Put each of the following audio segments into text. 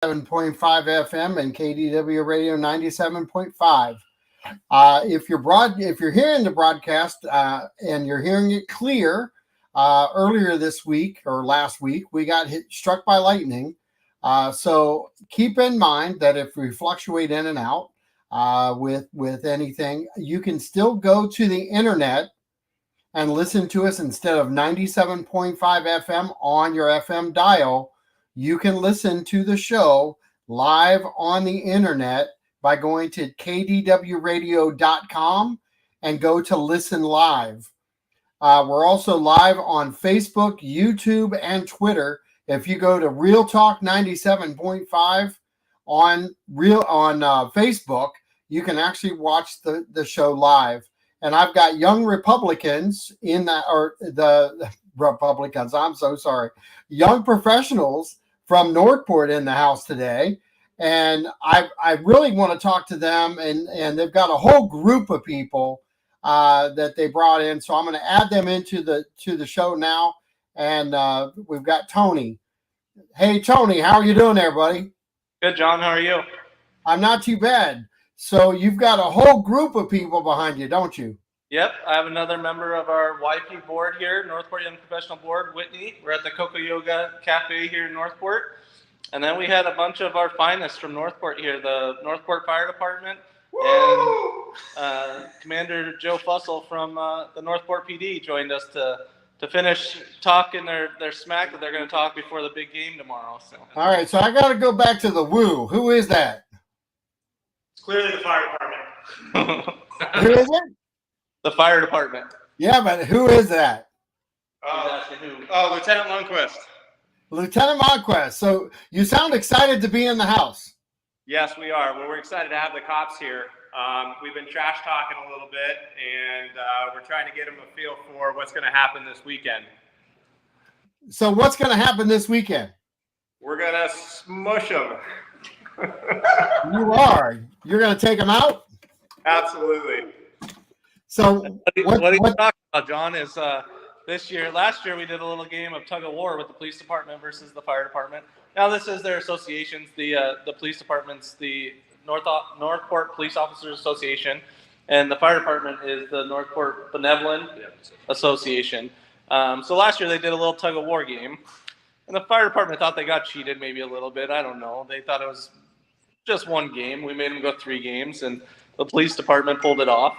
7.5 FM and KDW Radio 97.5. If you're hearing the broadcast and you're hearing it clear, earlier this week or last week, we got struck by lightning. So keep in mind that if we fluctuate in and out with anything, you can still go to the internet and listen to us instead of 97.5 FM on your FM dial. You can listen to the show live on the internet by going to kdwradio.com and go to listen live. We're also live on Facebook, YouTube, and Twitter. If you go to Real Talk 97.5 on Facebook, you can actually watch the show live. And I've got young Republicans in that, or the Republicans, I'm so sorry, young professionals from Northport in the house today. And I really want to talk to them, and they've got a whole group of people that they brought in. So I'm going to add them into the show now. And we've got Tony. Hey, Tony, how are you doing there, buddy? Good, John. How are you? I'm not too bad. So you've got a whole group of people behind you, don't you? Yep. I have another member of our YP board here, Northport Young Professional Board, Whitney. We're at the Coco Yoga Cafe here in Northport. And then we had a bunch of our finest from Northport here, the Northport Fire Department. Woo! And Commander Joe Fussell from the Northport PD joined us to finish talking their smack that they're going to talk before the big game tomorrow. So. All right, so I got to go back to the woo. Who is that? It's clearly the fire department. Who is it? The fire department. Yeah, but who is that? Lieutenant Lundquist. Lieutenant Monquest. So you sound excited to be in the house. Yes, we are. Well, we're excited to have the cops here. We've been trash talking a little bit, and we're trying to get them a feel for what's going to happen this weekend. So what's going to happen this weekend? We're going to smush them. You are. You're going to take them out? Absolutely. So what are you talking about, John, is last year we did a little game of tug of war with the police department versus the fire department. Now this is their associations. The police department's the Northport Police Officers Association, and the fire department is the Northport Benevolent Association. So last year they did a little tug of war game, and the fire department thought they got cheated maybe a little bit. I don't know. They thought it was just one game. We made them go 3 games, and the police department pulled it off.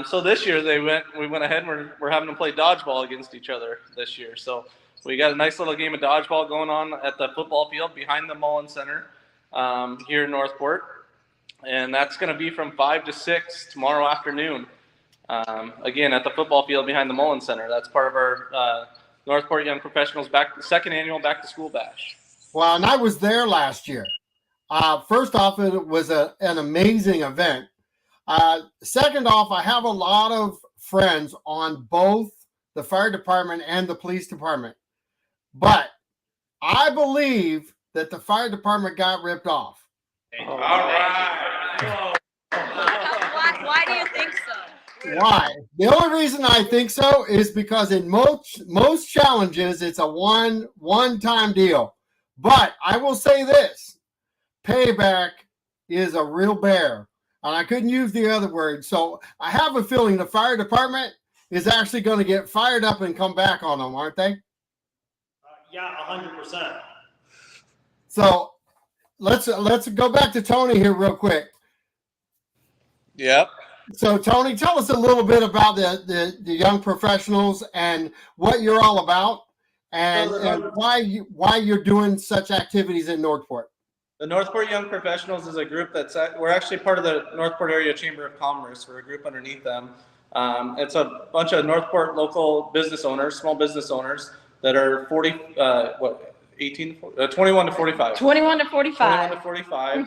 So this year we went ahead and we're having them play dodgeball against each other this year. So we got a nice little game of dodgeball going on at the football field behind the Mullen Center here in Northport. And that's going to be from 5 to 6 tomorrow afternoon. Again, at the football field behind the Mullen Center. That's part of our Northport Young Professionals second annual Back to School Bash. Well, and I was there last year. First off, it was an amazing event. Second off, I have a lot of friends on both the fire department and the police department. But I believe that the fire department got ripped off. All right. Why do you think so? Why? The only reason I think so is because in most challenges, it's a one-time deal. But I will say this, payback is a real bear. And I couldn't use the other word. So I have a feeling the fire department is actually going to get fired up and come back on them, aren't they? Yeah, 100%. So let's go back to Tony here real quick. Yep. So Tony, tell us a little bit about the young professionals and what you're all about, and why you're doing such activities in Northport. The Northport Young Professionals is a group we're actually part of the Northport Area Chamber of Commerce. We're a group underneath them. It's a bunch of Northport local business owners, small business owners that are 21 to 45. 21 to 45. 21 to 45. We're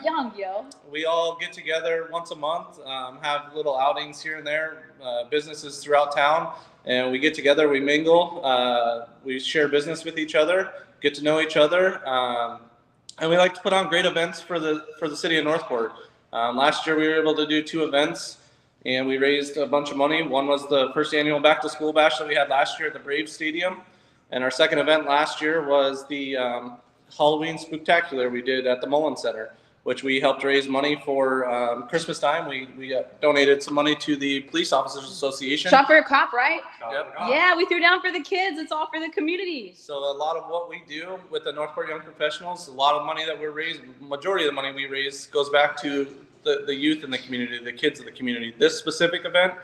young, yo. We all get together once a month, have little outings here and there, businesses throughout town, and we get together, we mingle, we share business with each other, get to know each other. And we like to put on great events for the city of Northport. Last year we were able to do 2 events, and we raised a bunch of money. One was the first annual Back to School Bash that we had last year at the Braves Stadium, and our second event last year was the Halloween Spooktacular we did at the Mullen Center, which we helped raise money for Christmas time. We donated some money to the Police Officers Association. Shop for a cop, right? Yep. Yeah, we threw down for the kids. It's all for the community. So a lot of what we do with the Northport Young Professionals, a lot of money that we raise, majority of the money we raise goes back to the youth in the community, the kids of the community. This specific event,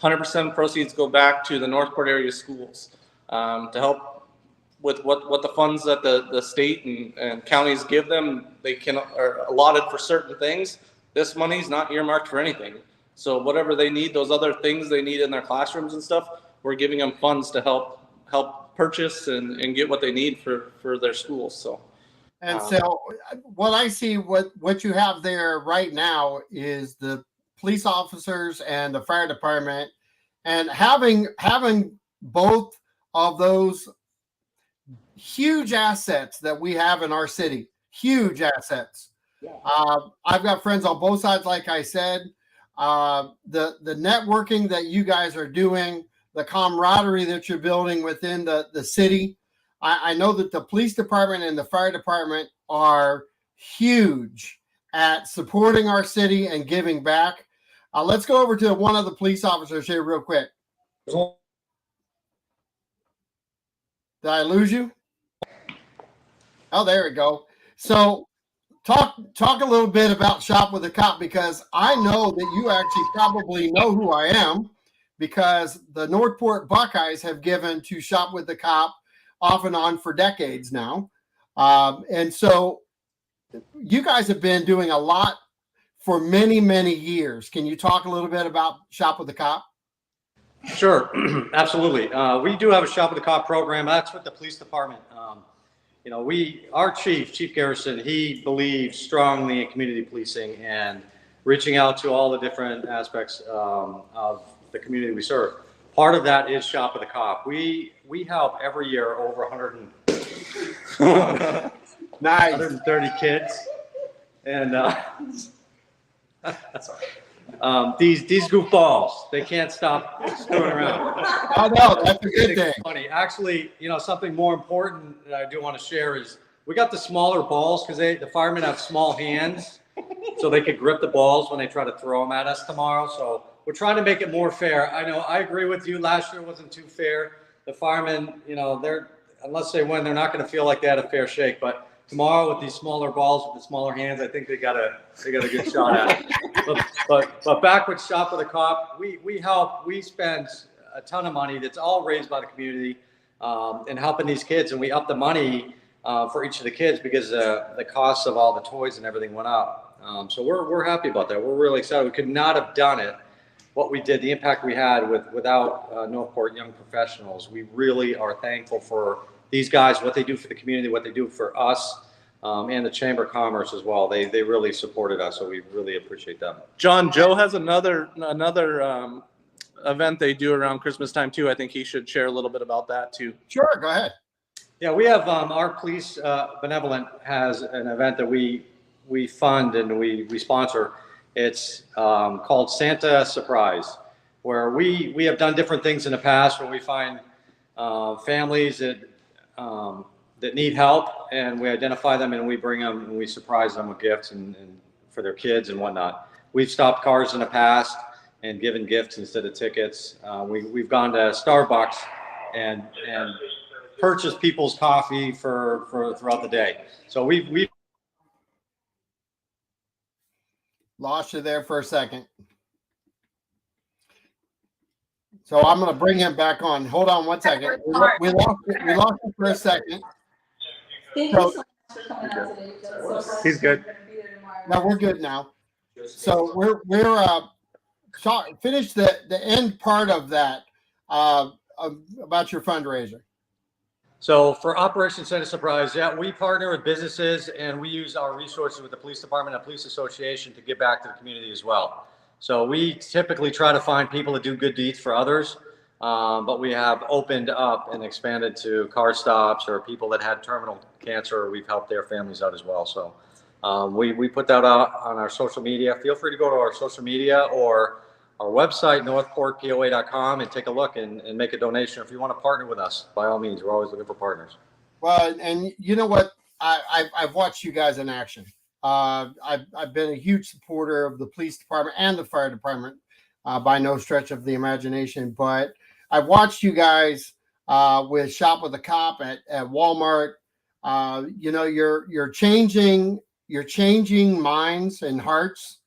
100% proceeds go back to the Northport area schools to help with what the funds that the state and counties give them. They are allotted for certain things. This money's not earmarked for anything. So whatever they need, those other things they need in their classrooms and stuff, we're giving them funds to help purchase and get what they need for their schools. So. And so what I see, what you have there right now is the police officers and the fire department, and having both of those huge assets that we have in our city, huge assets. Yeah. I've got friends on both sides, like I said. The networking that you guys are doing, the camaraderie that you're building within the city. I know that the police department and the fire department are huge at supporting our city and giving back. Let's go over to one of the police officers here real quick. Did I lose you? Oh, there we go. So talk a little bit about Shop with a Cop, because I know that you actually probably know who I am, because the Northport Buckeyes have given to Shop with the Cop off and on for decades now. And so you guys have been doing a lot for many, many years. Can you talk a little bit about Shop with the Cop? Sure, absolutely. We do have a Shop with the Cop program. That's with the police department. Our Chief Garrison, he believes strongly in community policing and reaching out to all the different aspects of the community we serve. Part of that is Shop with the Cop. We help every year over 130 kids, and that's all right. These goofballs, they can't stop screwing around. Oh no, that's a good thing. Funny, actually, something more important that I do want to share is we got the smaller balls because the firemen have small hands, so they could grip the balls when they try to throw them at us tomorrow. So we're trying to make it more fair. I know I agree with you. Last year wasn't too fair. The firemen, they're, unless they win, they're not going to feel like they had a fair shake. But tomorrow with these smaller balls with the smaller hands, I think they got a good shot at it. But back with Shop with a Cop, we help. We spend a ton of money that's all raised by the community in helping these kids, and we up the money for each of the kids because the cost of all the toys and everything went up. So we're happy about that. We're really excited. We could not have done it. What we did, the impact we had without Northport Young Professionals. We really are thankful for these guys, what they do for the community, what they do for us, and the Chamber of Commerce as well. They really supported us, so we really appreciate them. John, Joe has another event they do around Christmas time too. I think he should share a little bit about that too. Sure, go ahead. Yeah, we have our police benevolent has an event that we fund and we sponsor. It's called Santa Surprise, where we have done different things in the past where we find families that need help, and we identify them and we bring them and we surprise them with gifts and for their kids and whatnot. We've stopped cars in the past and given gifts instead of tickets. We've gone to Starbucks and purchased people's coffee for throughout the day. So we Lost you there for a second. So I'm going to bring him back on. Hold on one second. We lost you for a second. So, He's good. no, we're good now. So we're finished the end part of that about your fundraiser. So for Operation Santa Surprise, yeah, we partner with businesses and we use our resources with the police department and police association to give back to the community as well. So we typically try to find people to do good deeds for others, but we have opened up and expanded to car stops or people that had terminal cancer. We've helped their families out as well. So we put that out on our social media. Feel free to go to our social media or our website, northportpoa.com, and take a look and make a donation. If you want to partner with us, by all means, we're always looking for partners. Well, and you know what? I've watched you guys in action. I've been a huge supporter of the police department and the fire department by no stretch of the imagination. But I've watched you guys with Shop with a Cop at Walmart. You're changing minds and hearts,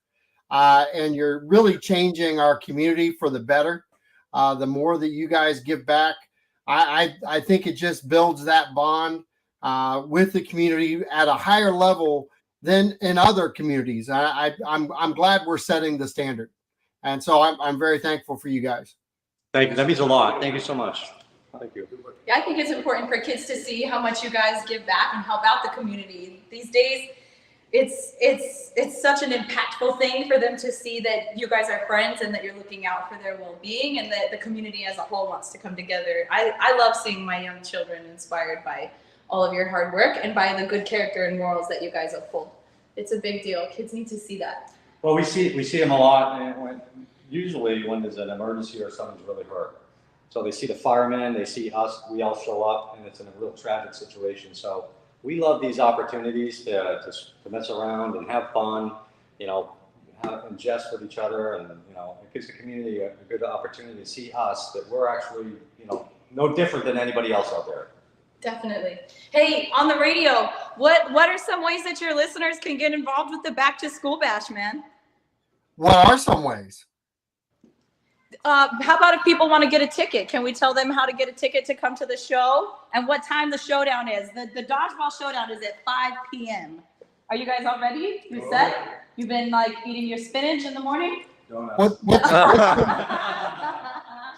and you're really changing our community for the better. The more that you guys give back, I think it just builds that bond with the community at a higher level than in other communities. I'm glad we're setting the standard, and so I'm very thankful for you guys. Thank you. That means a lot. Thank you so much. Thank you. Yeah, I think it's important for kids to see how much you guys give back and help out the community. These days, it's such an impactful thing for them to see that you guys are friends and that you're looking out for their well-being, and that the community as a whole wants to come together. I love seeing my young children inspired by all of your hard work and by the good character and morals that you guys uphold. It's a big deal. Kids need to see that. Well, we see them a lot, and usually when there's an emergency or someone's really hurt. So they see the firemen, they see us, we all show up, and it's in a real tragic situation. So we love these opportunities to mess around and have fun, and jest with each other, and it gives the community a good opportunity to see us, that we're actually no different than anybody else out there. Definitely. Hey, on the radio, what are some ways that your listeners can get involved with the Back to School Bash, man? What are some ways? How about if people want to get a ticket? Can we tell them how to get a ticket to come to the show and what time the showdown is? The dodgeball showdown is at 5 p.m. Are you guys all ready? You set? You've been eating your spinach in the morning?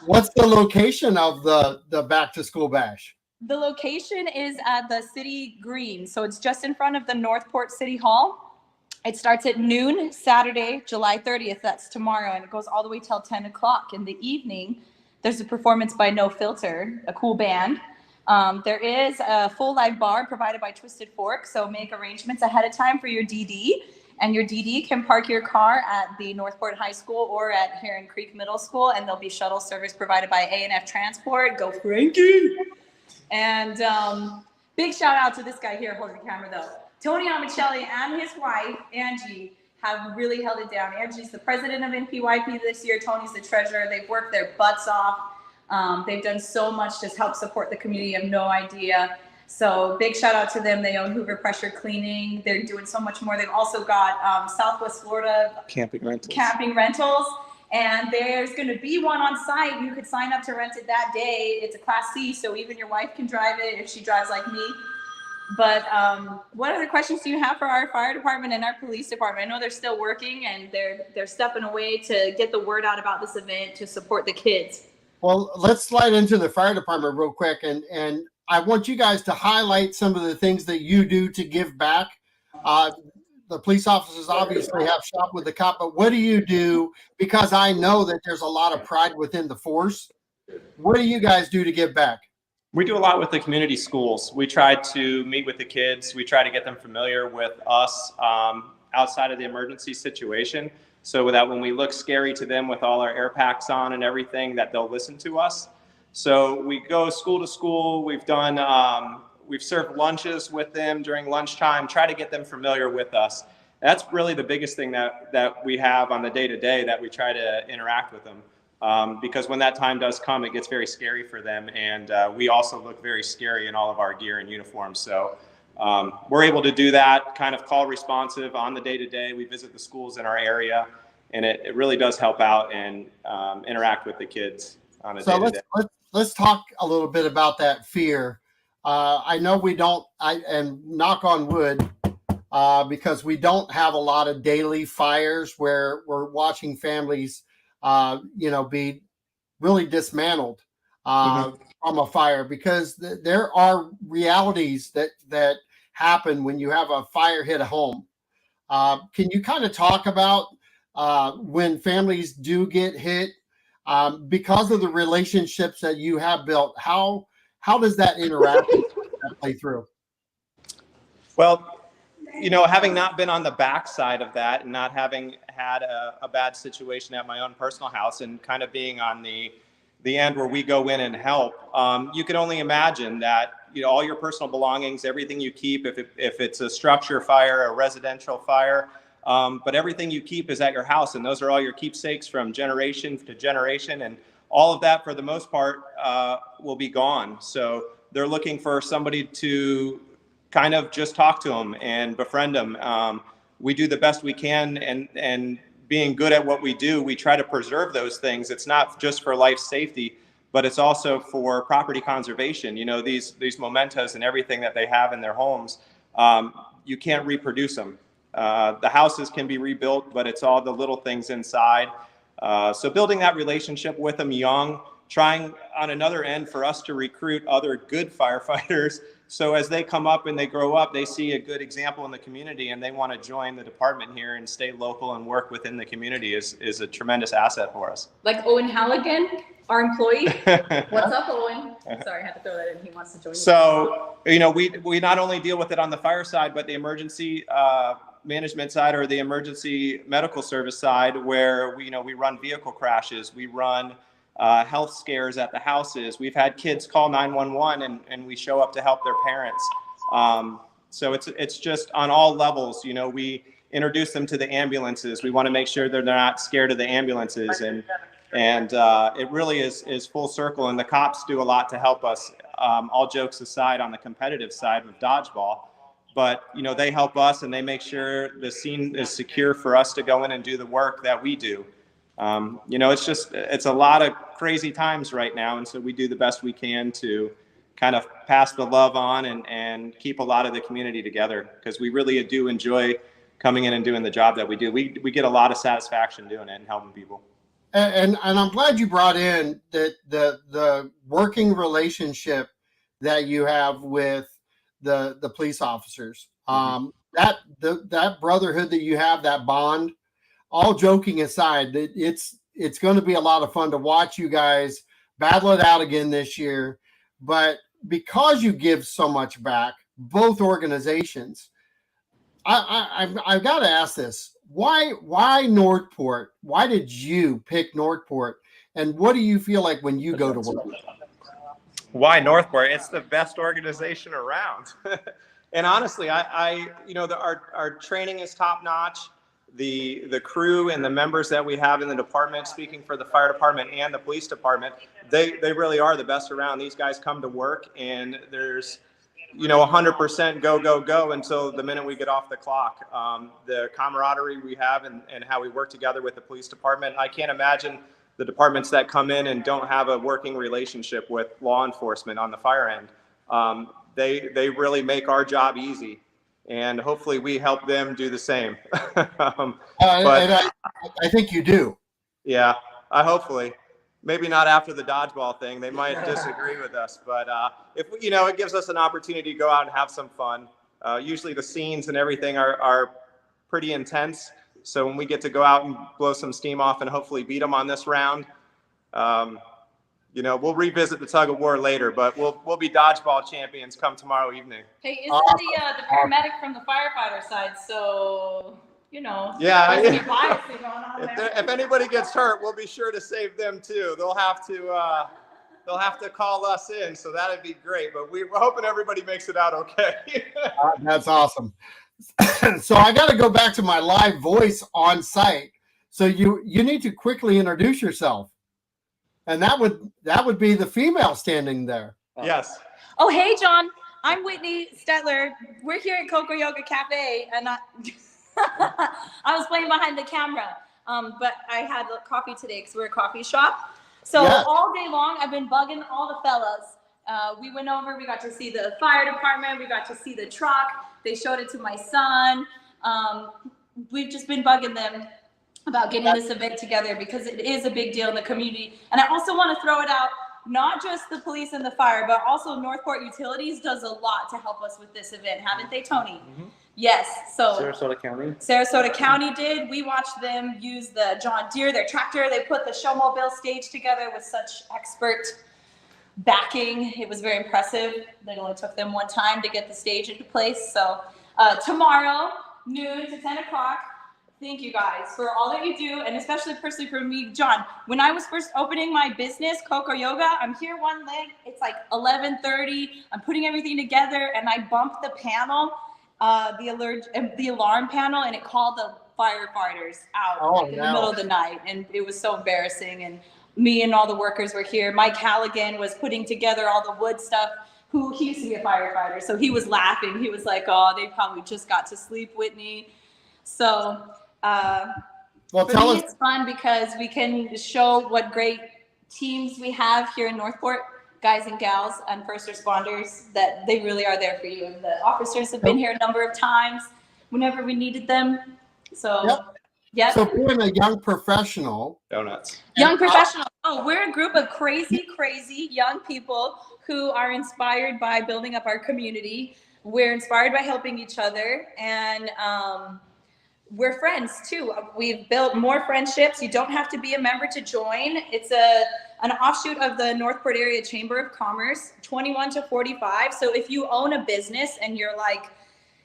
What's the location of the Back to School Bash? The location is at the City Green, so it's just in front of the Northport City Hall. It starts at noon, Saturday, July 30th. That's tomorrow, and it goes all the way till 10 o'clock. In the evening, there's a performance by No Filter, a cool band. There is a full live bar provided by Twisted Fork, so make arrangements ahead of time for your DD. And your DD can park your car at the Northport High School or at Heron Creek Middle School, and there'll be shuttle service provided by A&F Transport. Go Frankie! And big shout out to this guy here holding the camera, though. Tony Amicelli and his wife, Angie, have really held it down. Angie's the president of NPYP this year. Tony's the treasurer. They've worked their butts off. They've done so much to help support the community. You have no idea. So big shout out to them. They own Hoover Pressure Cleaning. They're doing so much more. They've also got Southwest Florida camping rentals. And there's going to be one on site. You could sign up to rent it that day. It's a Class C, so even your wife can drive it if she drives like me. But what other questions do you have for our fire department and our police department? I know they're still working and they're stepping away to get the word out about this event to support the kids. Well, let's slide into the fire department real quick, and I want you guys to highlight some of the things that you do to give back. The police officers obviously have Shop with the Cop, but what do you do? Because I know that there's a lot of pride within the force. What do you guys do to give back? We do a lot with the community schools. We try to meet with the kids. We try to get them familiar with us outside of the emergency situation, so that when we look scary to them with all our air packs on and everything, that they'll listen to us. So we go school to school. We've done, we've served lunches with them during lunchtime, try to get them familiar with us. That's really the biggest thing that we have on the day-to-day, that we try to interact with them. Because when that time does come, it gets very scary for them. And we also look very scary in all of our gear and uniforms. So we're able to do that, kind of call responsive on the day-to-day. We visit the schools in our area, and it really does help out and interact with the kids on a day-to-day. So let's talk a little bit about that fear. I know we don't, and knock on wood, because we don't have a lot of daily fires where we're watching families be really dismantled from a fire, because there are realities that happen when you have a fire hit a home. Can you kind of talk about when families do get hit, because of the relationships that you have built? How does that interact play through? Well, having not been on the backside of that and not having had a bad situation at my own personal house, and kind of being on the end where we go in and help, you can only imagine that all your personal belongings, everything you keep, if it's a structure fire, a residential fire, but everything you keep is at your house, and those are all your keepsakes from generation to generation, and all of that, for the most part, will be gone. So they're looking for somebody to kind of just talk to them and befriend them. We do the best we can, and being good at what we do, we try to preserve those things. It's not just for life safety, but it's also for property conservation. These mementos and everything that they have in their homes, you can't reproduce them. The houses can be rebuilt, but it's all the little things inside. So building that relationship with them young, trying on another end for us to recruit other good firefighters. So as they come up and they grow up, they see a good example in the community and they want to join the department here and stay local and work within the community is a tremendous asset for us. Like Owen Halligan, our employee. What's up, Owen? Sorry, I had to throw that in. He wants to join. So, we not only deal with it on the fire side, but the emergency management side, or the emergency medical service side, where we run vehicle crashes, we run health scares at the houses. We've had kids call 911 and we show up to help their parents. So it's just on all levels. We introduce them to the ambulances. We want to make sure they're not scared of the ambulances, and it really is full circle. And the cops do a lot to help us. All jokes aside, on the competitive side with dodgeball, but they help us and they make sure the scene is secure for us to go in and do the work that we do. It's a lot of crazy times right now, and so we do the best we can to kind of pass the love on and keep a lot of the community together, because we really do enjoy coming in and doing the job that we do. We get a lot of satisfaction doing it and helping people. And I'm glad you brought in the working relationship that you have with the police officers. That brotherhood that you have, that bond. All joking aside, it's going to be a lot of fun to watch you guys battle it out again this year. But because you give so much back, both organizations, I've got to ask this: why Northport? Why did you pick Northport? And what do you feel like when you go to work? Why Northport? It's the best organization around. And honestly, our training is top notch. The crew and the members that we have in the department, speaking for the fire department and the police department, they really are the best around. These guys come to work and there's 100% go until the minute we get off the clock. The camaraderie we have and how we work together with the police department, I can't imagine the departments that come in and don't have a working relationship with law enforcement on the fire end. They really make our job easy, and hopefully we help them do the same. And I think you do. Yeah, hopefully. Maybe not after the dodgeball thing. They might disagree with us, but if it gives us an opportunity to go out and have some fun. Usually the scenes and everything are pretty intense. So when we get to go out and blow some steam off and hopefully beat them on this round, we'll revisit the tug of war later, but we'll be dodgeball champions come tomorrow evening. Hey, isn't the paramedic from the firefighter side? So, Yeah. there's some biasing going on there. If anybody gets hurt, we'll be sure to save them too. They'll have to call us in, so that'd be great. But we're hoping everybody makes it out okay. That's awesome. So I got to go back to my live voice on site. So you need to quickly introduce yourself, and that would be the female standing there. Yes. Oh, hey, John. I'm Whitney Stetler. We're here at Coco Yoga Cafe, and I was playing behind the camera, but I had coffee today because we're a coffee shop. So all day long, I've been bugging all the fellas. We went over, we got to see the fire department, we got to see the truck. They showed it to my son. We've just been bugging them about getting this event together because it is a big deal in the community. And I also want to throw it out, not just the police and the fire, but also Northport Utilities does a lot to help us with this event, haven't they, Tony? Mm-hmm. Yes. So Sarasota County did. We watched them use the John Deere, their tractor. They put the showmobile stage together with such expert backing. It was very impressive. It only took them one time to get the stage into place. So tomorrow, noon to 10 o'clock, Thank you guys for all that you do, and especially personally for me, John. When I was first opening my business, Coco Yoga, I'm here one leg. It's like 11:30. I'm putting everything together, and I bumped the panel, the alarm panel, and it called the firefighters out in the middle of the night, and it was so embarrassing. And me and all the workers were here. Mike Halligan was putting together all the wood stuff. He used to be a firefighter, so he was laughing. He was like, "Oh, they probably just got to sleep, Whitney." So. For me, it's fun because we can show what great teams we have here in Northport, guys and gals and first responders, that they really are there for you. And the officers have been here a number of times whenever we needed them. So, yeah. So being a young professional. Donuts. Young professional. Oh, we're a group of crazy young people who are inspired by building up our community. We're inspired by helping each other, and we're friends too. We've built more friendships. You don't have to be a member to join. It's an offshoot of the Northport Area Chamber of Commerce, 21 to 45. So if you own a business and you're like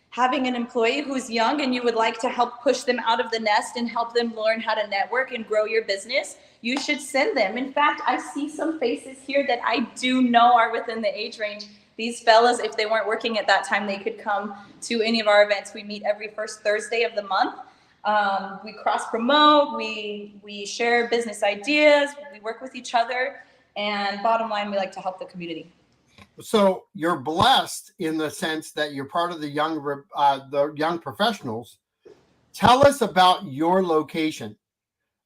having an employee who's young and you would like to help push them out of the nest and help them learn how to network and grow your business, you should send them. In fact, I see some faces here that I do know are within the age range. These fellas, if they weren't working at that time, they could come to any of our events. We meet every first Thursday of the month. We cross promote, we share business ideas, we work with each other, and bottom line, we like to help the community. So you're blessed in the sense that you're part of the young professionals. Tell us about your location.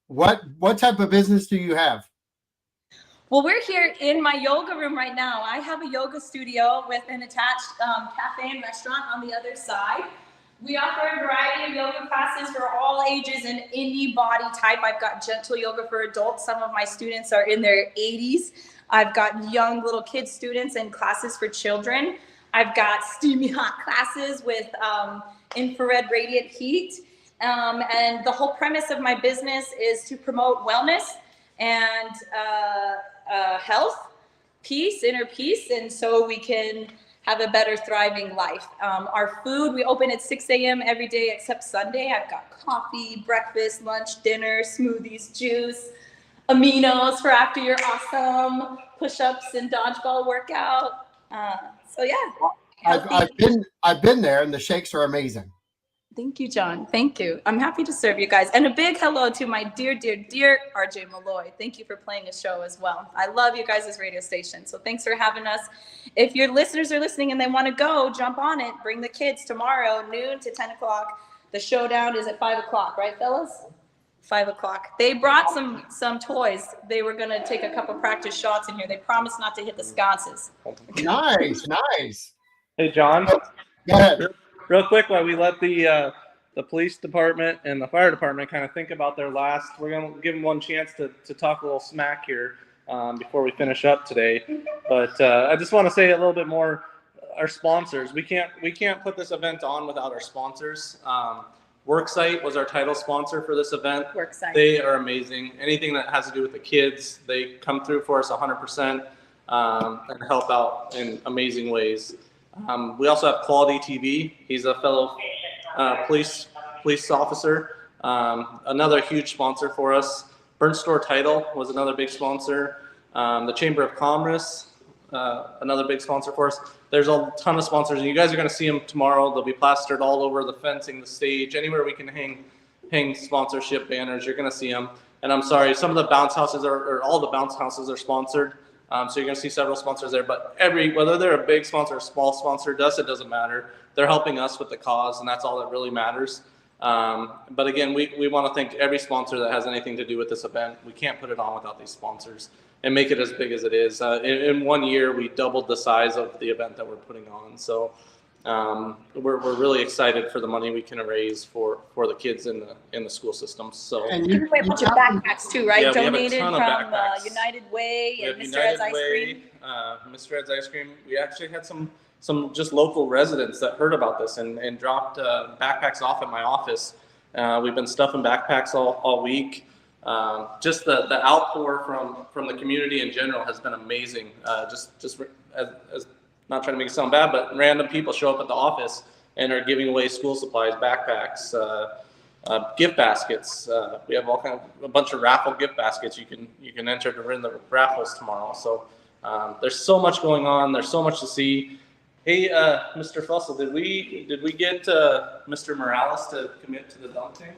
What type of business do you have? Well, we're here in my yoga room right now. I have a yoga studio with an attached cafe and restaurant on the other side. We offer a variety of yoga classes for all ages and any body type. I've got gentle yoga for adults. Some of my students are in their 80s. I've got young little kid students and classes for children. I've got steamy hot classes with infrared radiant heat. And the whole premise of my business is to promote wellness and health, peace, inner peace, and so we can have a better thriving life. Our food, we open at 6 a.m. every day except Sunday. I've got coffee, breakfast, lunch, dinner, smoothies, juice, aminos for after your awesome push-ups and dodgeball workout. So yeah. I've been there, and the shakes are amazing. Thank you, John. Thank you. I'm happy to serve you guys. And a big hello to my dear RJ Malloy. Thank you for playing a show as well. I love you guys' radio station. So thanks for having us. If your listeners are listening and they want to go, jump on it. Bring the kids tomorrow, noon to 10 o'clock. The showdown is at 5 o'clock, right, fellas? 5 o'clock. They brought some toys. They were going to take a couple practice shots in here. They promised not to hit the sconces. Nice. Hey, John. Go ahead. Real quick, while we let the police department and the fire department kind of think about their last, we're going to give them one chance to talk a little smack here before we finish up today. But I just want to say a little bit more. Our sponsors, we can't put this event on without our sponsors. Worksite was our title sponsor for this event. Worksite. They are amazing. Anything that has to do with the kids, they come through for us 100% and help out in amazing ways. We also have Quality TV. He's a fellow police officer. Another huge sponsor for us. Burnt Store Title was another big sponsor. The Chamber of Commerce, another big sponsor for us. There's a ton of sponsors, and you guys are going to see them tomorrow. They'll be plastered all over the fencing, the stage, anywhere we can hang sponsorship banners. You're going to see them. And I'm sorry, some of the bounce houses or all the bounce houses are sponsored. So you're going to see several sponsors there, but whether they're a big sponsor or a small sponsor, it doesn't matter. They're helping us with the cause, and that's all that really matters. But again, we want to thank every sponsor that has anything to do with this event. We can't put it on without these sponsors and make it as big as it is. In 1 year, we doubled the size of the event that we're putting on. So we're really excited for the money we can raise for the kids in the school systems. So and you away a bunch of backpacks too, right? Yeah, Donated from United Way and Mr. Ed's Ice Cream. Mr. Ed's Ice Cream. We actually had some just local residents that heard about this and dropped backpacks off at my office. We've been stuffing backpacks all week. Just the outpour from the community in general has been amazing. Just as not trying to make it sound bad, but random people show up at the office and are giving away school supplies, backpacks, gift baskets. We have a bunch of raffle gift baskets you can enter to win the raffles tomorrow. So there's so much going on. There's so much to see. Hey, Mr. Fussell, did we get Mr. Morales to commit to the dunk tank?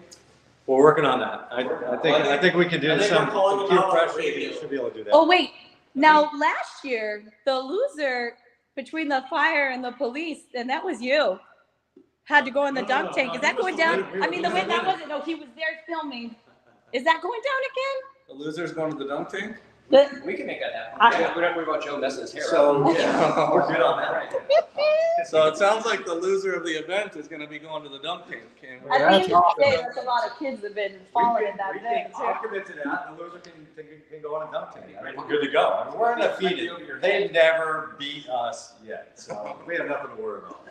We're working on that. I think we can do some peer pressure. We should be able to do that. Oh, wait. Now, last year, the loser between the fire and the police, and that was you, had to go in the dunk tank. Is that going down? I mean, the way that wasn't. No, he was there filming. Is that going down again? The loser's going to the dunk tank? We can make that happen. We don't worry about Joe messing his hair up. We're good on that. So it sounds like the loser of the event is going to be going to the dunk tank. At the end of the day, that's a lot of kids have been falling in that event. I'll commit to that. The loser can go on a dunk tank. I mean, we're good to go. I mean, we're undefeated. They never beat us yet, so we have nothing to worry about.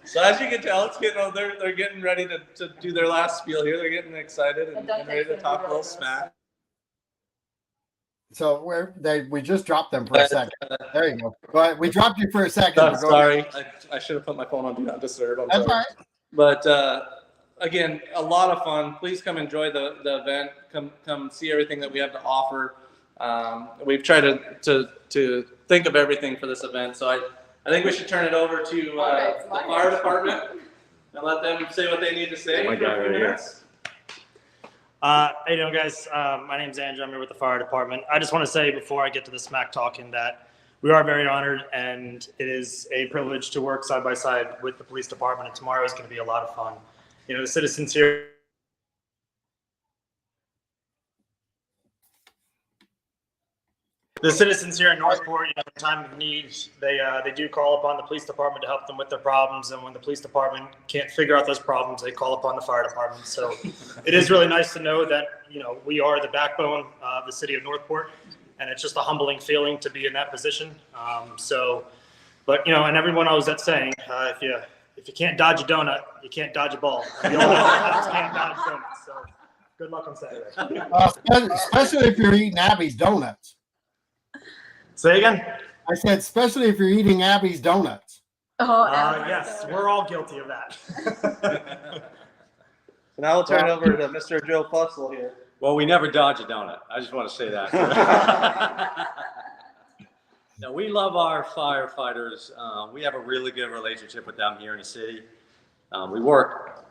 So as you can tell, it's they're getting ready to do their last spiel here. They're getting excited and ready to talk a little smack. So we just dropped them for a second. There you go. Go ahead. We dropped you for a second. Oh, sorry, I should have put my phone on Do Not Disturb. That's all right. But again, a lot of fun. Please come enjoy the event. Come see everything that we have to offer. We've tried to think of everything for this event. So I think we should turn it over to the fire department and let them say what they need to say. My guy right here. How you doing, guys? My name's Andrew. I'm here with the fire department. I just want to say before I get to the smack talking that we are very honored, and it is a privilege to work side by side with the police department. And tomorrow is going to be a lot of fun. You know, the citizens here. The citizens here in Northport, in time of need, they do call upon the police department to help them with their problems. And when the police department can't figure out those problems, they call upon the fire department. So it is really nice to know that, we are the backbone of the city of Northport. And it's just a humbling feeling to be in that position. And everyone knows that saying, if you can't dodge a donut, you can't dodge a ball. And the only ones can't dodge donuts. So good luck on Saturday. Especially if you're eating Abby's donuts. Say again? I said, especially if you're eating Abby's donuts. Yes, we're all guilty of that. So now we'll turn it over to Mr. Joe Fussell here. Well, we never dodge a donut. I just want to say that. No, we love our firefighters. We have a really good relationship with them here in the city. We work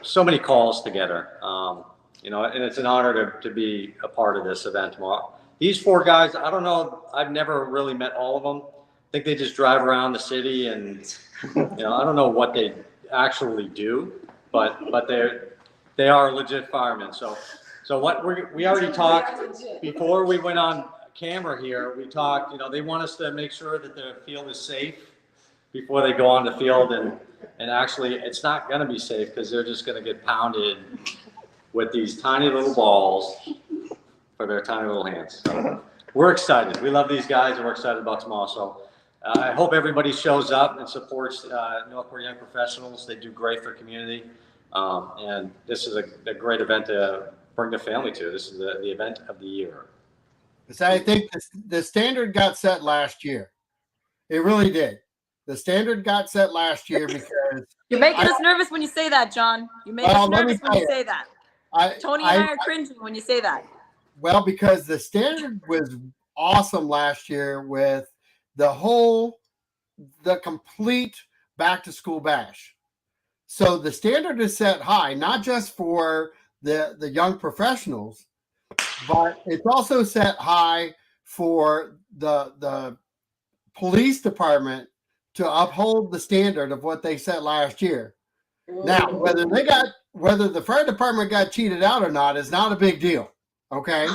so many calls together, and it's an honor to be a part of this event tomorrow. These four guys, I don't know, I've never really met all of them. I think they just drive around the city and, I don't know what they actually do, but they are legit firemen. So what we already talked before we went on camera here, we talked, they want us to make sure that the field is safe before they go on the field. And actually it's not going to be safe because they're just going to get pounded with these tiny little balls for their tiny little hands. So we're excited. We love these guys and we're excited about tomorrow. So I hope everybody shows up and supports Northport Young Professionals. They do great for community. And this is a great event to bring the family to. This is the event of the year. So I think the standard got set last year. It really did. The standard got set last year because You're making us nervous when you say that, John. You make us nervous when you say that. Tony and I are cringing when you say that. Well, because the standard was awesome last year with the complete back to school bash. So the standard is set high, not just for the young professionals, but it's also set high for the police department to uphold the standard of what they set last year. Now, whether the fire department got cheated out or not is not a big deal. Okay.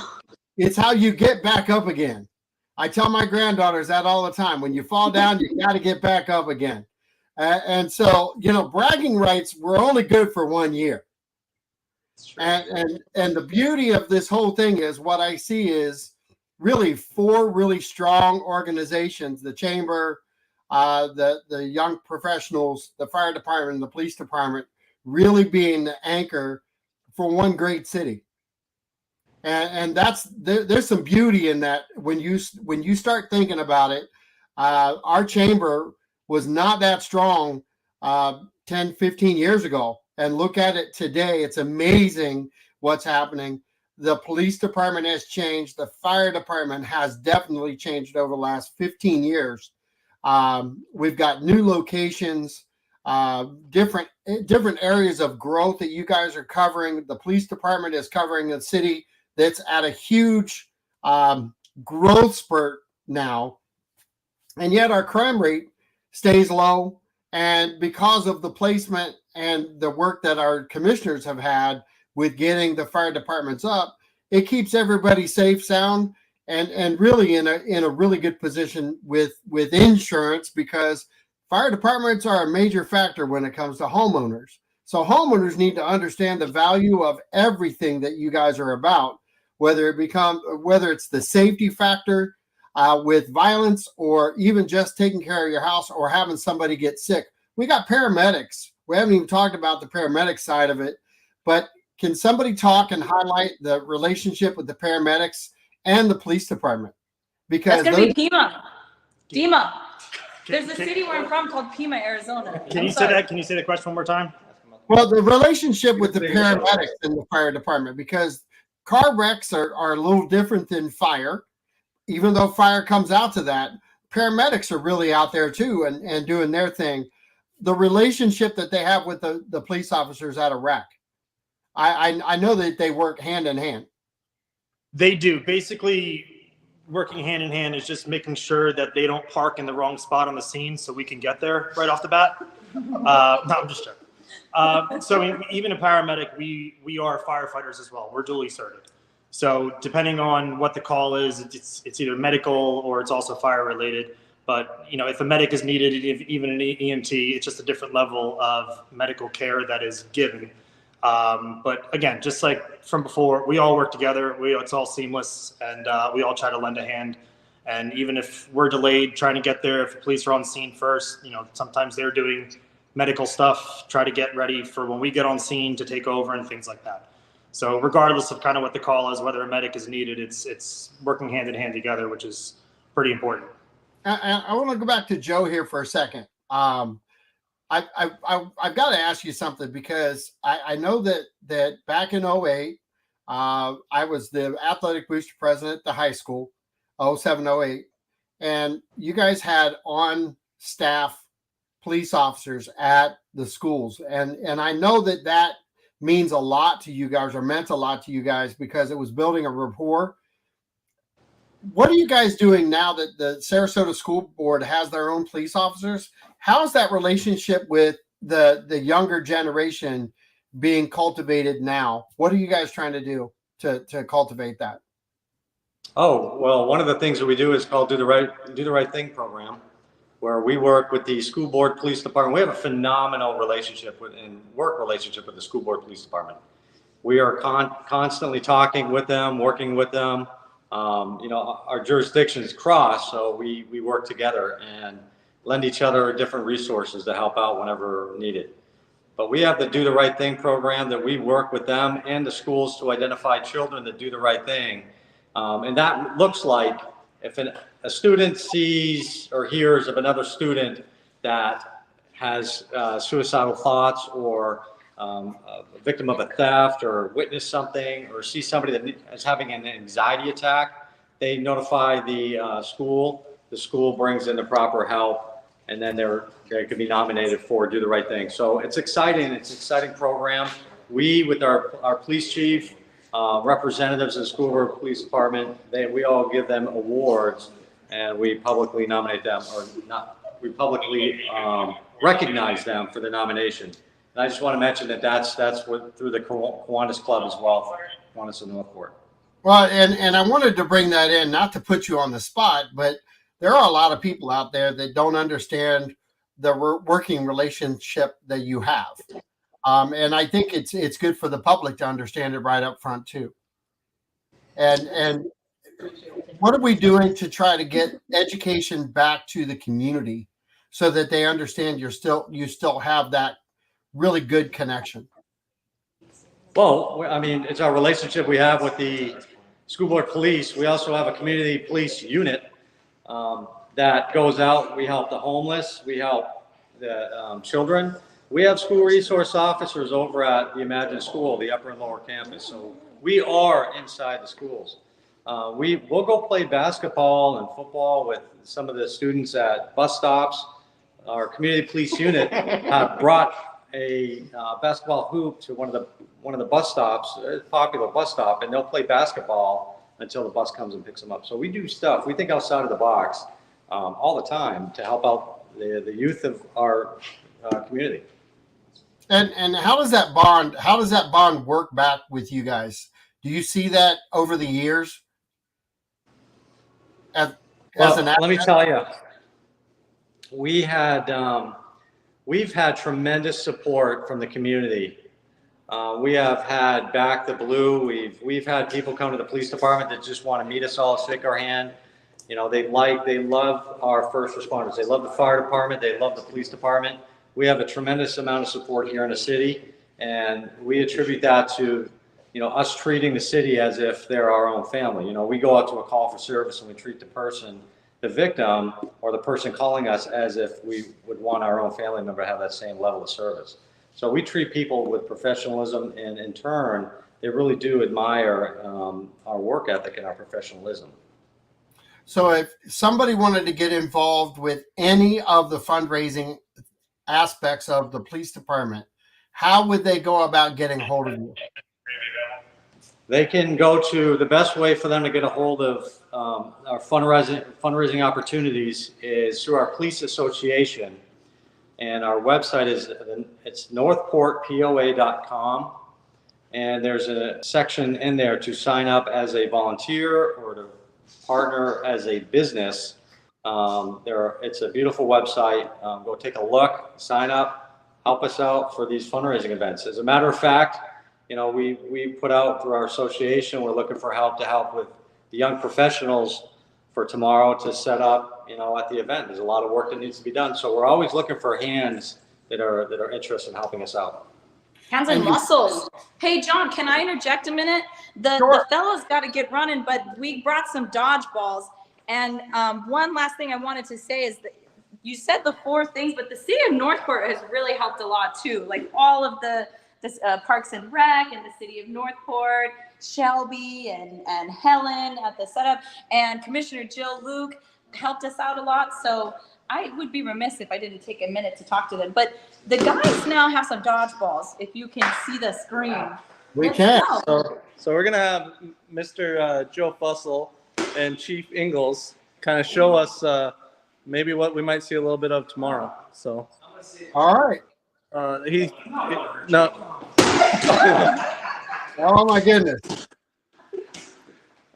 It's how you get back up again. I tell my granddaughters that all the time. When you fall down, you got to get back up again. And so, bragging rights were only good for 1 year. And the beauty of this whole thing is what I see is really 4 really strong organizations, the chamber, the young professionals, the fire department, and the police department really being the anchor for one great city. And there's some beauty in that when you start thinking about it. Our chamber was not that strong 10, 15 years ago. and look at it today, it's amazing what's happening. The police department has changed. The fire department has definitely changed over the last 15 years. We've got new locations, different areas of growth that you guys are covering. The police department is covering a city that's at a huge growth spurt now, and yet our crime rate stays low. And because of the placement and the work that our commissioners have had with getting the fire departments up, it keeps everybody safe, sound, and really in a really good position with insurance, because fire departments are a major factor when it comes to homeowners. So homeowners need to understand the value of everything that you guys are about, whether it's the safety factor with violence, or even just taking care of your house or having somebody get sick. We got paramedics. We haven't even talked about the paramedic side of it, but can somebody talk and highlight the relationship with the paramedics and the police department? Because that's going to be Pima. There's a city where I'm from called Pima, Arizona. Can you say that? Can you say the question one more time? Well, the relationship with the paramedics and the fire department, because car wrecks are a little different than fire. Even though fire comes out to that, paramedics are really out there too and doing their thing. The relationship that they have with the police officers at a wreck, I know that they work hand in hand. They do. Basically, working hand in hand is just making sure that they don't park in the wrong spot on the scene so we can get there right off the bat. No, I'm just joking. So even a paramedic, we are firefighters as well. We're dually certified. So depending on what the call is, it's either medical or it's also fire related. But if a medic is needed, even an EMT, it's just a different level of medical care that is given. But again, just like from before, we all work together. It's all seamless, and we all try to lend a hand. And even if we're delayed trying to get there, if the police are on scene first, sometimes they're doing medical stuff, try to get ready for when we get on scene to take over and things like that. So regardless of kind of what the call is, whether a medic is needed, it's working hand in hand together, which is pretty important. I want to go back to Joe here for a second. I've got to ask you something, because I know that back in 2008, I was the athletic booster president at the high school, 07, 08, and you guys had on staff police officers at the schools. And I know that means a lot to you guys, or meant a lot to you guys, because it was building a rapport. What are you guys doing now that the Sarasota School Board has their own police officers? How is that relationship with the younger generation being cultivated now? What are you guys trying to do to cultivate that? Oh, well, one of the things that we do is called Do the Right Thing program, where we work with the school board police department. We have a phenomenal relationship with the school board police department. We are constantly talking with them, working with them. Our jurisdictions cross, so we work together and lend each other different resources to help out whenever needed. But we have the Do the Right Thing program that we work with them and the schools to identify children that do the right thing. And that looks like if a student sees or hears of another student that has suicidal thoughts, or a victim of a theft, or witnessed something, or see somebody that is having an anxiety attack, they notify the school. The school brings in the proper help, and then they can be nominated for Do the Right Thing. So it's exciting. It's an exciting program. We, with our police chief, representatives in the school board police department, we all give them awards, and we publicly nominate them, or not. We publicly recognize them for the nomination. And I just want to mention that's through the Kiwanis Club as well, Kiwanis of Northport. Well, and I wanted to bring that in, not to put you on the spot, but there are a lot of people out there that don't understand the working relationship that you have. And I think it's good for the public to understand it right up front too. And what are we doing to try to get education back to the community so that they understand you still have that really good connection? Well, I mean, it's our relationship we have with the school board police. We also have a community police unit that goes out. We help the homeless. We help the children. we have school resource officers over at the Imagine School, the upper and lower campus. So we are inside the schools. We'll go play basketball and football with some of the students at bus stops. Our community police unit brought a basketball hoop to one of the bus stops, a popular bus stop, and they'll play basketball until the bus comes and picks them up. So we do stuff. We think outside of the box all the time to help out the youth of our community. And how does that bond work back with you guys? Do you see that over the years? Let me tell you, we've had tremendous support from the community. We have had Back the Blue. We've had people come to the police department that just want to meet us all, shake our hand. You know, they love our first responders. They love the fire department. They love the police department. We have a tremendous amount of support here in the city, and we attribute that to, you know, us treating the city as if they're our own family. You know, we go out to a call for service and we treat the victim or the person calling us as if we would want our own family member to have that same level of service. So we treat people with professionalism, and in turn, they really do admire our work ethic and our professionalism. So if somebody wanted to get involved with any of the fundraising aspects of the police department, how would they go about getting a hold of you? They can go to, the best way for them to get a hold of our fundraising opportunities is through our police association. And our website it's northportpoa.com. And there's a section in there to sign up as a volunteer or to partner as a business. It's a beautiful website. Go take a look, sign up, help us out for these fundraising events. As a matter of fact, you know, we put out through our association, we're looking for help with the young professionals for tomorrow to set up, you know, at the event. There's a lot of work that needs to be done. So we're always looking for hands that are interested in helping us out. Hands and muscles. Hey, John, can I interject a minute? Sure. The fellows got to get running, but we brought some dodgeballs. And one last thing I wanted to say is that you said the 4 things, but the city of Northport has really helped a lot too. Like all of the Parks and Rec and the city of Northport, Shelby and Helen at the setup, and Commissioner Jill Luke helped us out a lot. So I would be remiss if I didn't take a minute to talk to them. But the guys now have some dodgeballs. If you can see the screen. We can. So we're gonna have Mr. Joe Fussell and Chief Ingalls kind of show us maybe what we might see a little bit of tomorrow. So. All right. No. Oh my goodness.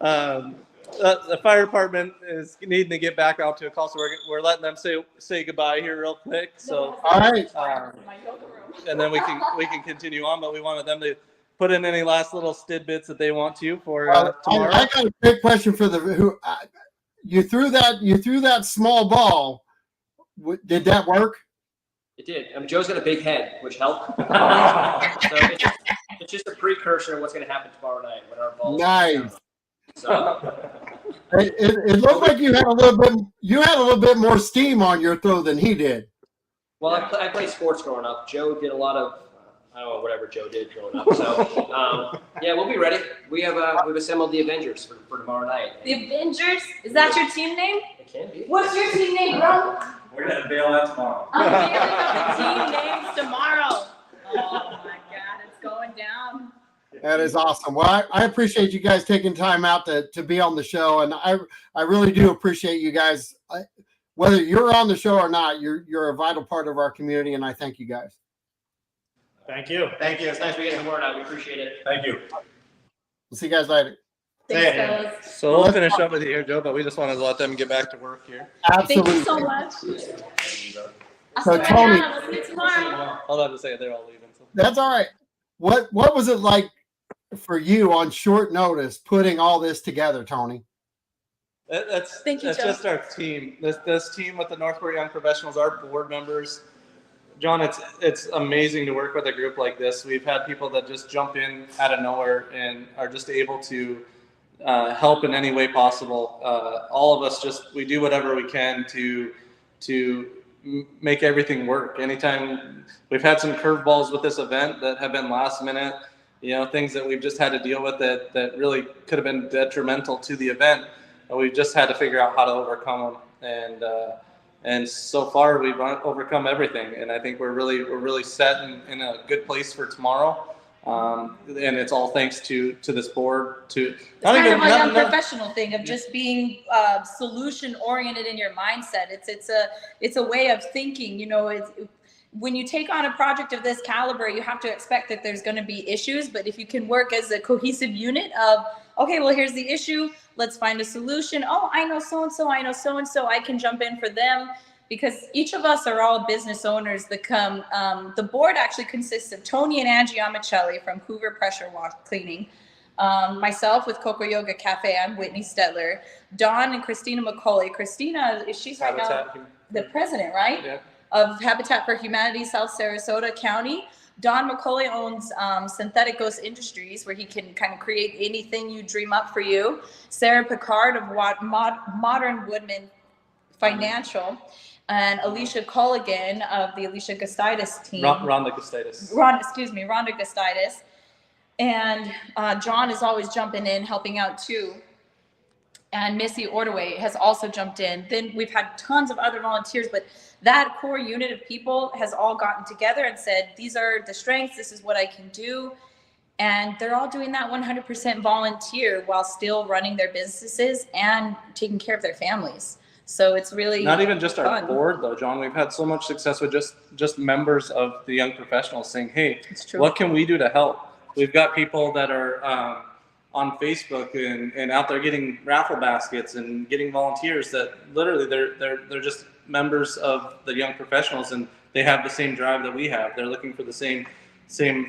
The fire department is needing to get back out to a call, so we're letting them say goodbye here real quick. So all right. And then we can continue on, but we wanted them to put in any last little tidbits that they want to for tomorrow. I got a quick question for you threw that small ball. Did that work? It did. Joe's got a big head, which helped. So it's just a precursor of what's going to happen tomorrow night when our balls. Nice. So it looked like you had a little bit more steam on your throw than he did. well, I played sports growing up. Joe did a lot of I don't know whatever Joe did growing up. So yeah, we'll be ready. We've assembled the Avengers for tomorrow night. The Avengers? Is that your team name? It can be. What's your team name, bro? We're going to bail out tomorrow. Team names tomorrow. Oh my God, it's going down. That is awesome. Well, I appreciate you guys taking time out to be on the show, and I really do appreciate you guys. Whether you're on the show or not, you're a vital part of our community, and I thank you guys. Thank you. Thank you. It's nice to get the word out. We appreciate it. Thank you. We'll see you guys later. Thanks, fellas. So we'll finish up with you here, Joe, but we just wanted to let them get back to work here. Absolutely. Thank you so much. So, Tony, I'll see you tomorrow. Hold on to say they're all leaving. So. that's all right. What was it like for you on short notice putting all this together, Tony? That's Thank you, Joe. just our team. This team with the Northport Young Professionals, our board members. John, it's amazing to work with a group like this. We've had people that just jump in out of nowhere and are just able to help in any way possible. All of us we do whatever we can to make everything work. Anytime we've had some curveballs with this event that have been last minute, things that we've just had to deal with that really could have been detrimental to the event, and we've just had to figure out how to overcome them. And so far we've overcome everything, and I think we're really set in a good place for tomorrow. And it's all thanks to this board. It's kind of a young professional thing of just being solution oriented in your mindset. It's a way of thinking. When you take on a project of this caliber, you have to expect that there's going to be issues. But if you can work as a cohesive unit of, okay, well, here's the issue, let's find a solution. Oh, I know so and so, I know so and so, I can jump in for them. Because each of us are all business owners that come. The board actually consists of Tony and Angie Amicelli from Hoover Pressure Wash Cleaning, myself with Coco Yoga Cafe, I'm Whitney Stetler, Dawn and Christina McCauley. Christina, she's right now the president, right? Yeah. Of Habitat for Humanity South Sarasota County. Don McCauley owns Synthetic Ghost Industries, where he can kind of create anything you dream up for you. Sarah Picard of Modern Woodman Financial. And Alicia Colligan of the Alicia Gustitis team. Rhonda Gustitis. Rhonda Gustitis. And John is always jumping in, helping out too. And Missy Ordway has also jumped in. Then we've had tons of other volunteers, but that core unit of people has all gotten together and said, these are the strengths, this is what I can do. And they're all doing that 100% volunteer while still running their businesses and taking care of their families. So it's really not even just fun. Our board though, John. We've had so much success with just members of the young professionals saying, hey, what can we do to help? We've got people that are on Facebook and out there getting raffle baskets and getting volunteers that literally they're just members of the young professionals, and they have the same drive that we have. They're looking for the same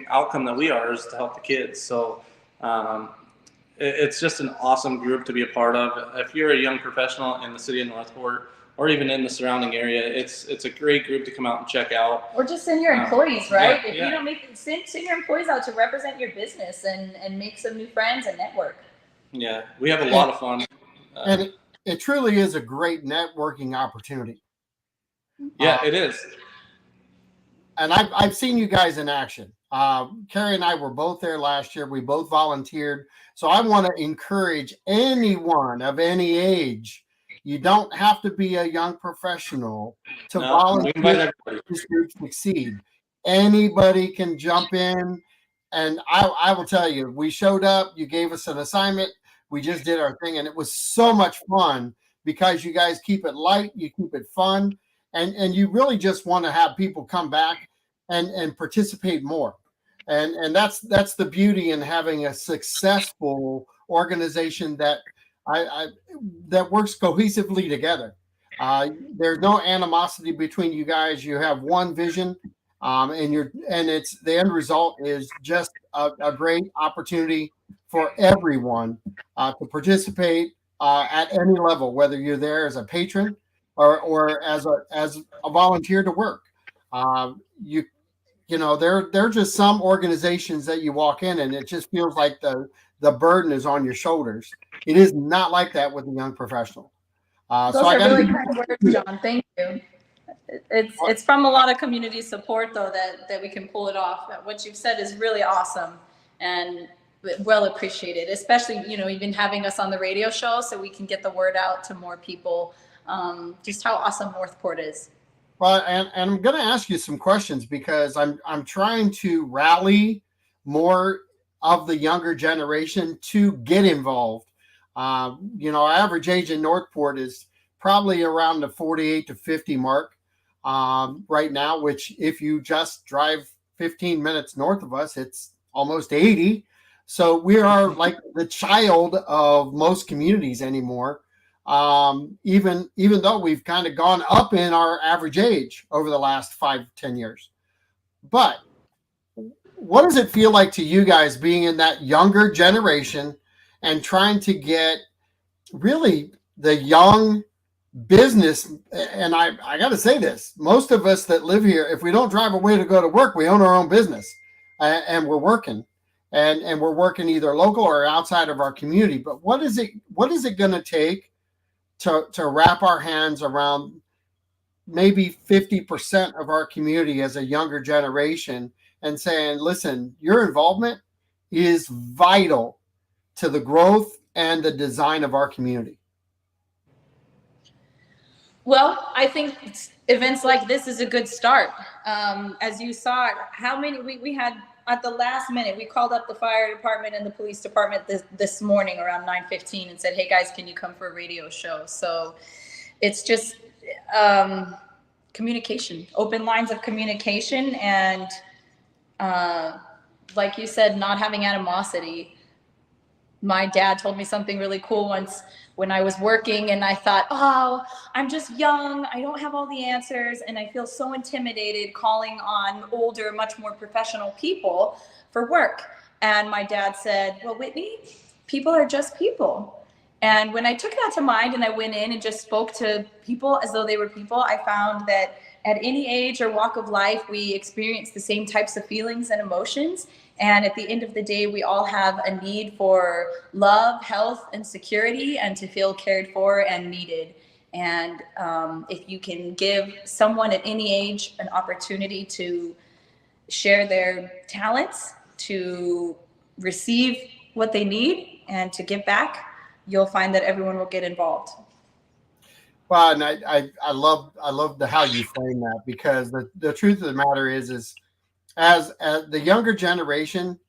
outcome that we are, is to help the kids. So it's just an awesome group to be a part of. If you're a young professional in the city of Northport or even in the surrounding area, it's a great group to come out and check out. Or just send your employees, right? Yeah, if you don't send your employees out to represent your business and make some new friends and network. Yeah, we have a lot of fun. And it truly is a great networking opportunity. Yeah, it is. And I've seen you guys in action. Carrie and I were both there last year. We both volunteered. So I want to encourage anyone of any age. You don't have to be a young professional to volunteer to succeed. Anybody can jump in. And I will tell you, we showed up, you gave us an assignment, we just did our thing, and it was so much fun because you guys keep it light, you keep it fun, and you really just want to have people come back and participate more. And that's the beauty in having a successful organization that that works cohesively together. There's no animosity between you guys. You have one vision, and it's the end result is just a great opportunity for everyone to participate at any level, whether you're there as a patron or as a volunteer to work. There are just some organizations that you walk in and it just feels like the burden is on your shoulders. It is not like that with a young professional. Those are really kind words, John. Thank you. It's from a lot of community support though that we can pull it off. What you've said is really awesome and well appreciated, especially even having us on the radio show so we can get the word out to more people. Just how awesome Northport is. Well, and I'm going to ask you some questions because I'm trying to rally more of the younger generation to get involved. Our average age in Northport is probably around the 48 to 50 mark right now, which if you just drive 15 minutes north of us, it's almost 80. So we are like the child of most communities anymore. Even though we've kind of gone up in our average age over the last 5-10 years. But what does it feel like to you guys being in that younger generation and trying to get really the young business? And I got to say this, most of us that live here, if we don't drive away to go to work, we own our own business and we're working and we're working either local or outside of our community. But what is it going to take to wrap our hands around maybe 50% of our community as a younger generation and saying, listen, your involvement is vital to the growth and the design of our community? Well, I think events like this is a good start. As you saw, how many we had at the last minute, we called up the fire department and the police department this morning around 9:15 and said, hey guys, can you come for a radio show? So it's just communication, open lines of communication, and like you said, not having animosity. My dad told me something really cool once when I was working, and I thought, oh, I'm just young, I don't have all the answers, and I feel so intimidated calling on older, much more professional people for work. And my dad said, well, Whitney, people are just people. And when I took that to mind and I went in and just spoke to people as though they were people, I found that at any age or walk of life, we experience the same types of feelings and emotions. And at the end of the day, we all have a need for love, health, and security, and to feel cared for and needed. And if you can give someone at any age an opportunity to share their talents, to receive what they need, and to give back, you'll find that everyone will get involved. Well, and I love how you frame that, because the truth of the matter is as the younger generation,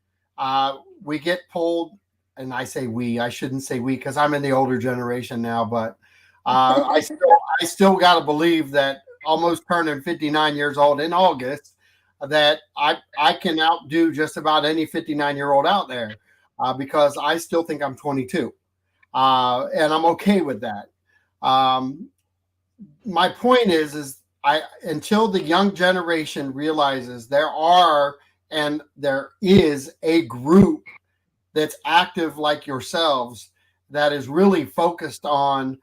we get pulled, and I say we, I shouldn't say we because I'm in the older generation now, but I still got to believe that almost turning 59 years old in August, that I can outdo just about any 59-year-old out there, because I still think I'm 22, and I'm okay with that. My point is until the young generation realizes there is a group that's active like yourselves, that is really focused on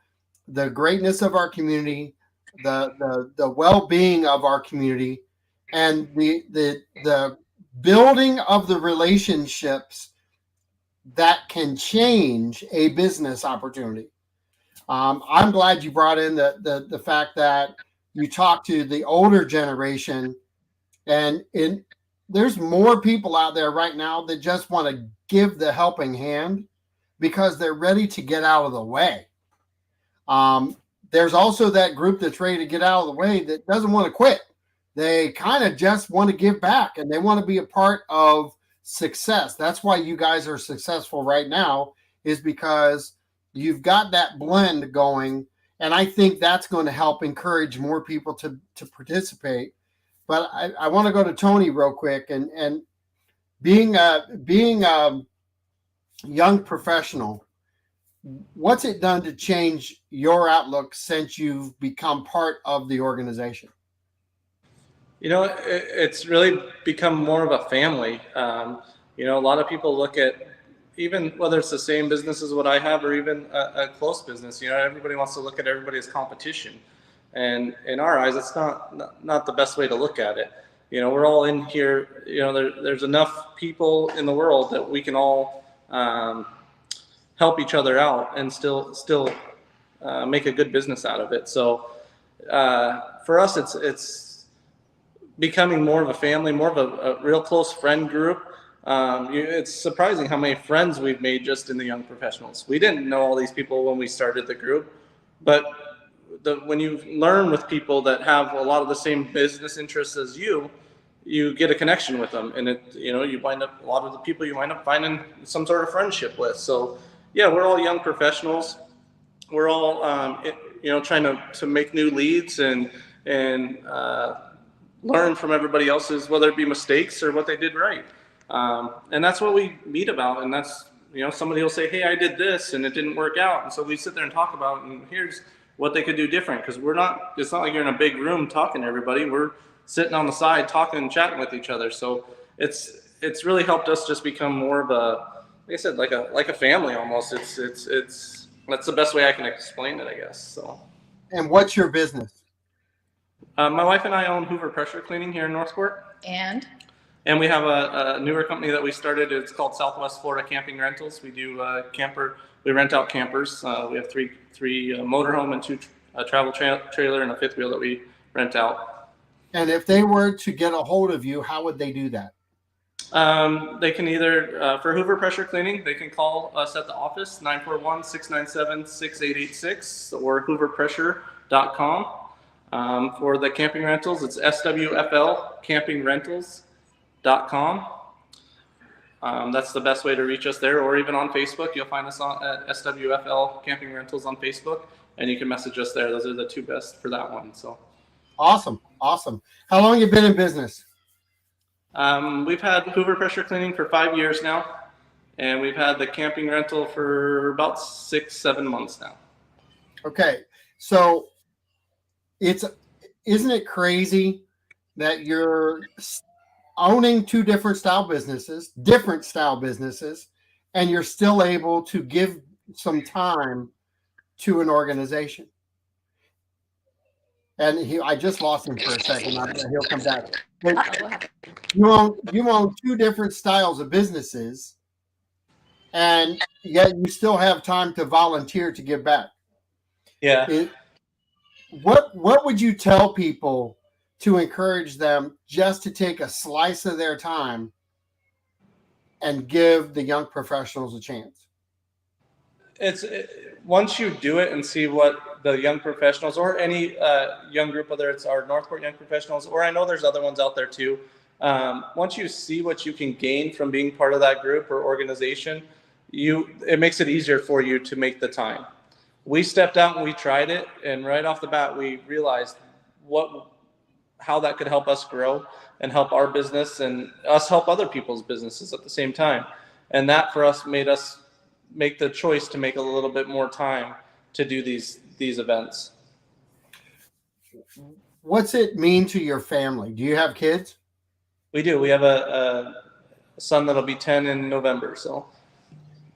the greatness of our community, the well-being of our community, and the building of the relationships that can change a business opportunity. I'm glad you brought in the fact that you talk to the older generation, and there's more people out there right now that just want to give the helping hand because they're ready to get out of the way. There's also that group that's ready to get out of the way that doesn't want to quit. They kind of just want to give back, and they want to be a part of success. That's why you guys are successful right now, is because you've got that blend going, and I think that's going to help encourage more people to participate. But I want to go to Tony real quick, and being a young professional, what's it done to change your outlook since you've become part of the organization? You know, it's really become more of a family. You know, a lot of people look at, even whether it's the same business as what I have or even a close business, you know, everybody wants to look at everybody as competition. And in our eyes, it's not the best way to look at it. You know, we're all in here, you know, there's enough people in the world that we can all help each other out and still make a good business out of it. So for us, it's becoming more of a family, more of a real close friend group. It's surprising how many friends we've made just in the young professionals. We didn't know all these people when we started the group, but when you learn with people that have a lot of the same business interests as you get a connection with them, and you wind up, a lot of the people you wind up finding some sort of friendship with. So yeah, we're all young professionals. We're all trying to make new leads and learn from everybody else's, whether it be mistakes or what they did right. And that's what we meet about. And that's, somebody will say, hey, I did this and it didn't work out. And so we sit there and talk about, and here's what they could do different. Because it's not like you're in a big room talking to everybody. We're sitting on the side talking and chatting with each other. So it's really helped us just become more of a, like I said, like a family almost. It's that's the best way I can explain it, I guess. So. And what's your business? My wife and I own Hoover Pressure Cleaning here in Northport. And we have a newer company that we started. It's called Southwest Florida Camping Rentals. We do we rent out campers. We have three motorhome and two travel trailer and a fifth wheel that we rent out. And if they were to get a hold of you, how would they do that? They can either, for Hoover Pressure Cleaning, they can call us at the office, 941-697-6886, or hooverpressure.com. For the camping rentals, it's swflcampingrentals.com. That's the best way to reach us there, or even on Facebook. You'll find us at SWFL Camping Rentals on Facebook, and you can message us there. Those are the two best for that one. So awesome. How long have you been in business? We've had Hoover Pressure Cleaning for 5 years now, and we've had the camping rental for about 6-7 months now. Okay, so isn't it crazy that you're owning two different style businesses, and you're still able to give some time to an organization? And I just lost him for a second. He'll come back. But you own two different styles of businesses, and yet you still have time to volunteer to give back. Yeah. What would you tell people to encourage them just to take a slice of their time and give the young professionals a chance? Once you do it and see what the young professionals or any young group, whether it's our Northport Young Professionals, or I know there's other ones out there too, once you see what you can gain from being part of that group or organization, it makes it easier for you to make the time. We stepped out and we tried it, and right off the bat we realized how that could help us grow and help our business and us help other people's businesses at the same time. And that for us made us make the choice to make a little bit more time to do these events. What's it mean to your family? Do you have kids? We do. We have a son that'll be 10 in November. So.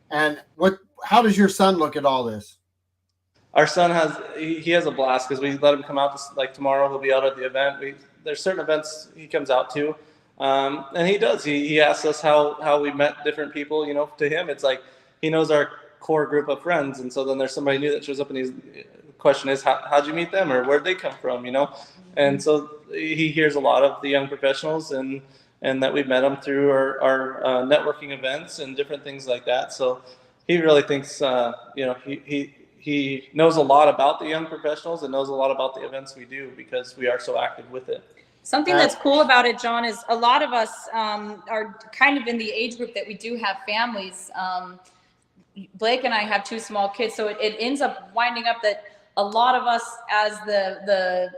And how does your son look at all this? Our son he has a blast because we let him come out like tomorrow. He'll be out at the event. There's certain events he comes out to, and he does. He asks us how we met different people. You know, to him it's like he knows our core group of friends, and so then there's somebody new that shows up, and the question is, how'd you meet them, or where'd they come from? You know, and so he hears a lot of the young professionals and that we've met them through our networking events and different things like that. So he really thinks he knows a lot about the young professionals and knows a lot about the events we do because we are so active with it. Something that's cool about it, John, is a lot of us are kind of in the age group that we do have families. Blake and I have two small kids, so it ends up winding up that a lot of us as the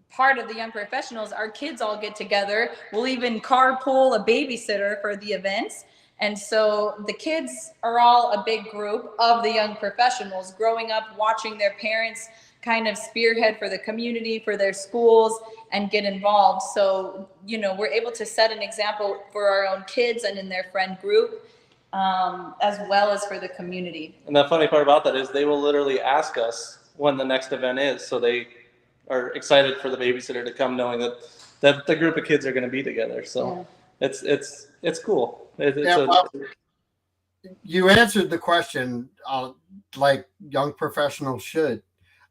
part of the young professionals, our kids all get together. We'll even carpool a babysitter for the events. And so the kids are all a big group of the young professionals growing up, watching their parents kind of spearhead for the community, for their schools, and get involved. So, we're able to set an example for our own kids and in their friend group, as well as for the community. And the funny part about that is they will literally ask us when the next event is. So they are excited for the babysitter to come knowing that the group of kids are going to be together. So it's cool. You answered the question like young professionals should,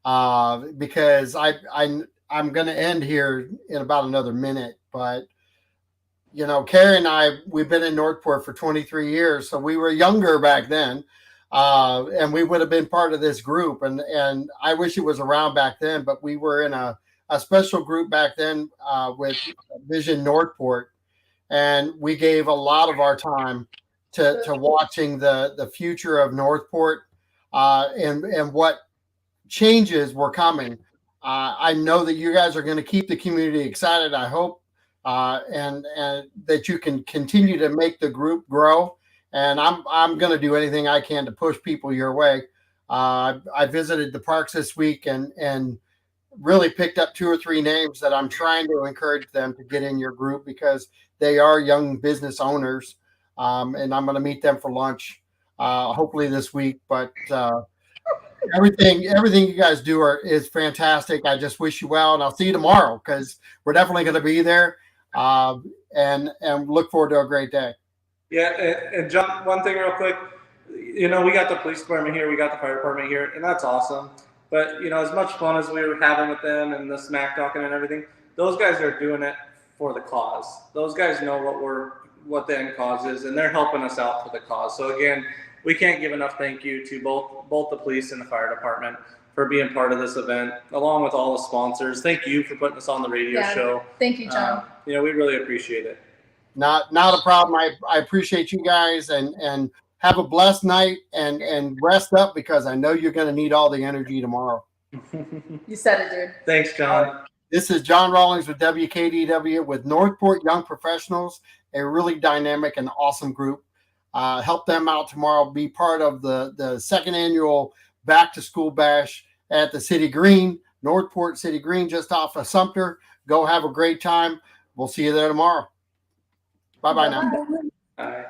because I'm going to end here in about another minute. But Carrie and I, we've been in Northport for 23 years, so we were younger back then, and we would have been part of this group. And I wish it was around back then, but we were in a special group back then with Vision Northport. And we gave a lot of our time to watching the future of Northport and what changes were coming. I know that you guys are going to keep the community excited, I hope, and that you can continue to make the group grow. And I'm going to do anything I can to push people your way. I visited the parks this week and really picked up 2 or 3 names that I'm trying to encourage them to get in your group because they are young business owners, and I'm going to meet them for lunch, hopefully this week. But everything you guys do is fantastic. I just wish you well, and I'll see you tomorrow because we're definitely going to be there, and look forward to a great day. Yeah, and John, one thing real quick, we got the police department here, we got the fire department here, and that's awesome. But as much fun as we were having with them and the smack talking and everything, those guys are doing it for the cause. Those guys know what the end cause is, and they're helping us out for the cause. So again, we can't give enough thank you to both the police and the fire department for being part of this event, along with all the sponsors. Thank you for putting us on the radio show. Thank you, John. We really appreciate it. Not a problem. I appreciate you guys, and have a blessed night, and rest up, because I know you're going to need all the energy tomorrow. You said it, dude. Thanks, John. This is John Rawlings with WKDW with Northport Young Professionals, a really dynamic and awesome group. Help them out tomorrow. Be part of the second annual Back to School Bash at the City Green, Northport City Green, just off of Sumter. Go have a great time. We'll see you there tomorrow. Bye-bye now. Bye.